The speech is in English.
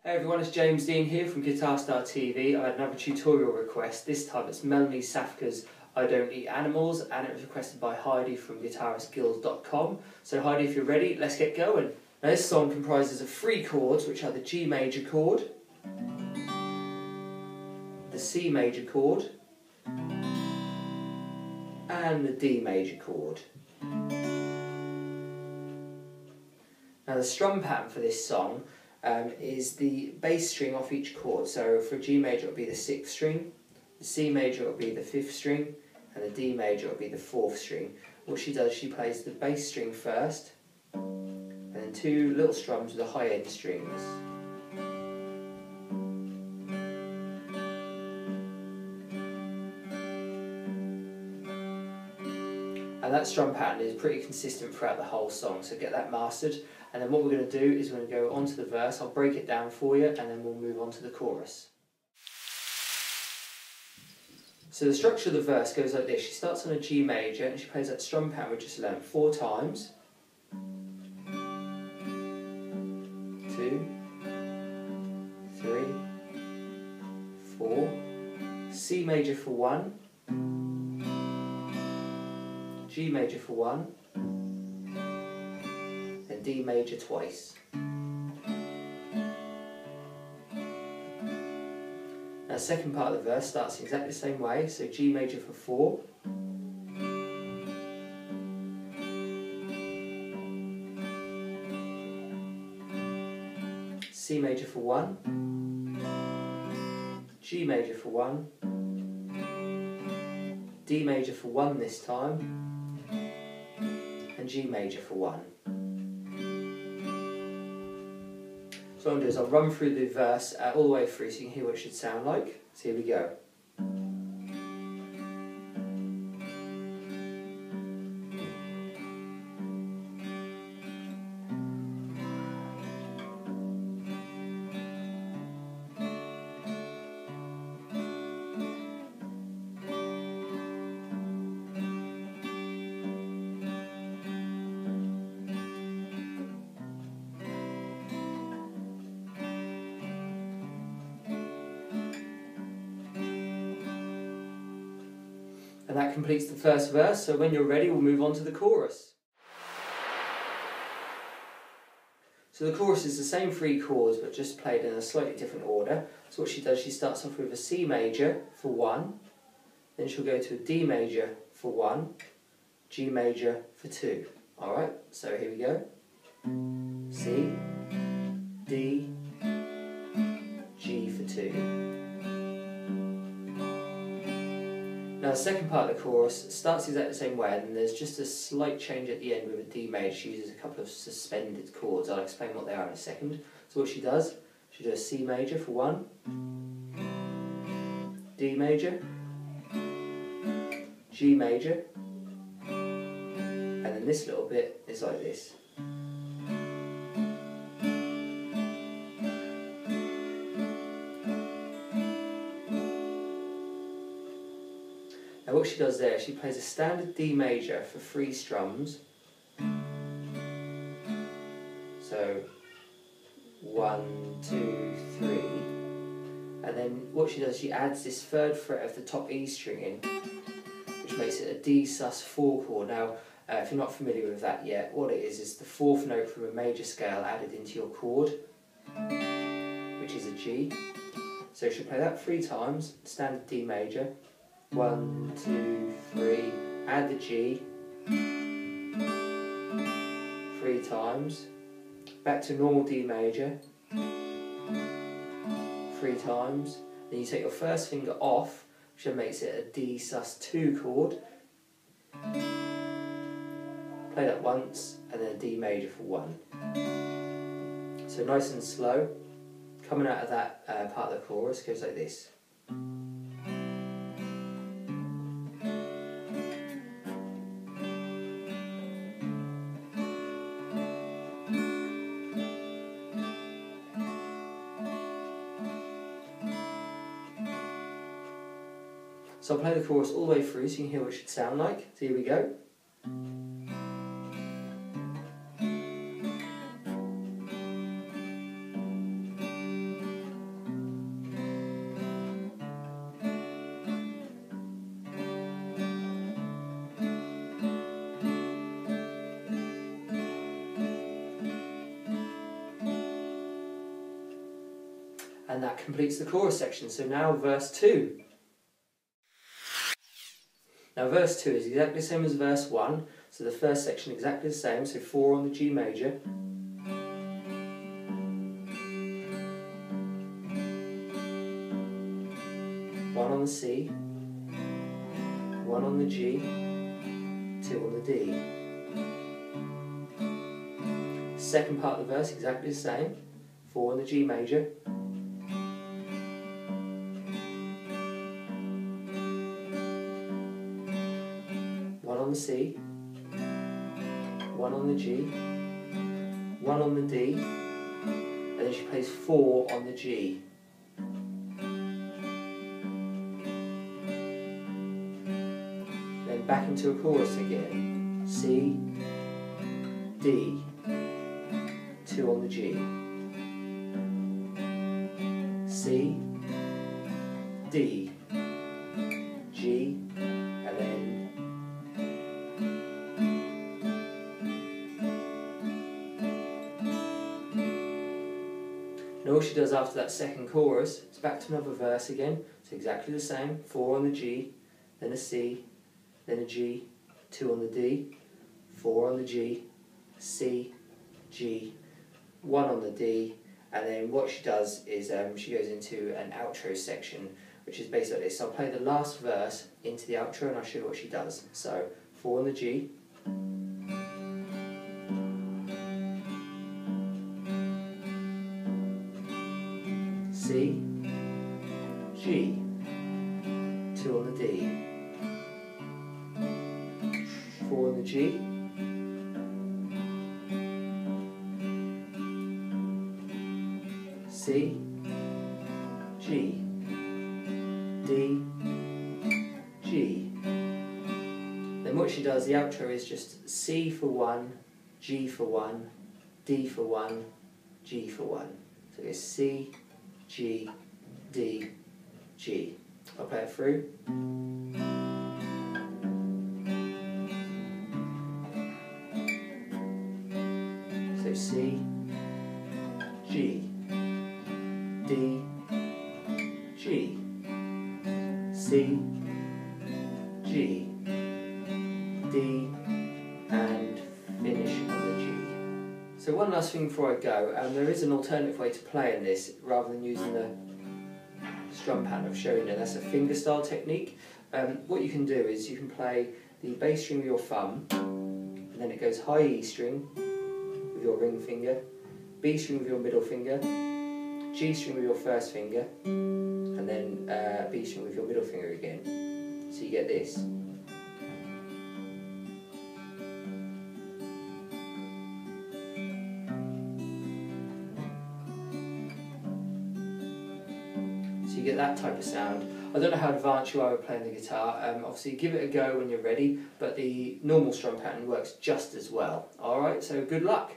Hey everyone, it's James Dean here from Guitar Star TV. I had another tutorial request. This time it's Melanie Safka's I Don't Eat Animals, and it was requested by Heidi from guitaristguild.com. So Heidi, if you're ready, let's get going. Now this song comprises of 3 chords, which are the G major chord, the C major chord, and the D major chord. Now the strum pattern for this song is the bass string off each chord. So for G major it will be the 6th string, the C major will be the 5th string, and the D major will be the 4th string. What she does, she plays the bass string first, and then 2 little strums with the high end strings. And that strum pattern is pretty consistent throughout the whole song, so get that mastered. And then what we're going to do is we're going to go on to the verse. I'll break it down for you, and then we'll move on to the chorus. So the structure of the verse goes like this. She starts on a G major and she plays that strum pattern we just learned 4 times. 2, 3, 4. C major for 1. G major for 1, and D major twice. Now the second part of the verse starts in exactly the same way, so G major for 4, C major for 1, G major for 1, D major for 1 this time, and G major for 1. So what I'll do is I'll run through the verse all the way through so you can hear what it should sound like. So here we go. And that completes the first verse, so when you're ready we'll move on to the chorus. So the chorus is the same 3 chords but just played in a slightly different order. So what she does, she starts off with a C major for 1, then she'll go to a D major for 1, G major for 2. Alright, so here we go. C, D, G for 2. Now the second part of the chorus starts exactly the same way, and there's just a slight change at the end with a D major. She uses a couple of suspended chords. I'll explain what they are in a second. So what she does, she does C major for 1, D major, G major, and then this little bit is like this. Now what she does there, she plays a standard D major for 3 strums. So 1, 2, 3. And then what she does, she adds this 3rd fret of the top E string in, which makes it a D sus4 chord. Now if you're not familiar with that yet, what it is the 4th note from a major scale added into your chord, which is a G. So she'll play that 3 times, standard D major. 1, 2, 3, add the G 3 times, back to normal D major 3 times, then you take your first finger off, which then makes it a D sus2 chord, play that once, and then a D major for 1. So nice and slow, coming out of that part of the chorus goes like this. So I'll play the chorus all the way through so you can hear what it should sound like. So here we go. And that completes the chorus section. So now verse 2. Now verse 2 is exactly the same as verse 1, so the first section exactly the same, so 4 on the G major. 1 on the C, 1 on the G, 2 on the D. Second part of the verse exactly the same, 4 on the G major. 1 on the C, 1 on the G, 1 on the D, and then she plays 4 on the G. Then back into a chorus again. C, D, 2 on the G. C, D, G, and then and all she does after that second chorus is back to another verse again. It's exactly the same. 4 on the G, then a C, then a G, 2 on the D, 4 on the G, C, G, 1 on the D, and then what she does is she goes into an outro section, which is basically like this. So I'll play the last verse into the outro and I'll show you what she does. So 4 on the G, C, G, 2 on the D, 4 on the G, C, G, D, G. Then what she does, the outro is just C for 1, G for 1, D for 1, G for 1. So it goes C, G, D, G. I'll play it through. So C, G, D, G, C, G, D, and finish on the G. So one last thing before I go, there is an alternative way to play in this rather than using the strum pattern I've shown you. That's a fingerstyle technique. What you can do is you can play the bass string with your thumb, and then it goes high E string with your ring finger, B string with your middle finger, G string with your first finger, and then B string with your middle finger again. So you get this. So you get that type of sound. I don't know how advanced you are with playing the guitar. Obviously give it a go when you're ready, but the normal strum pattern works just as well. Alright, so good luck.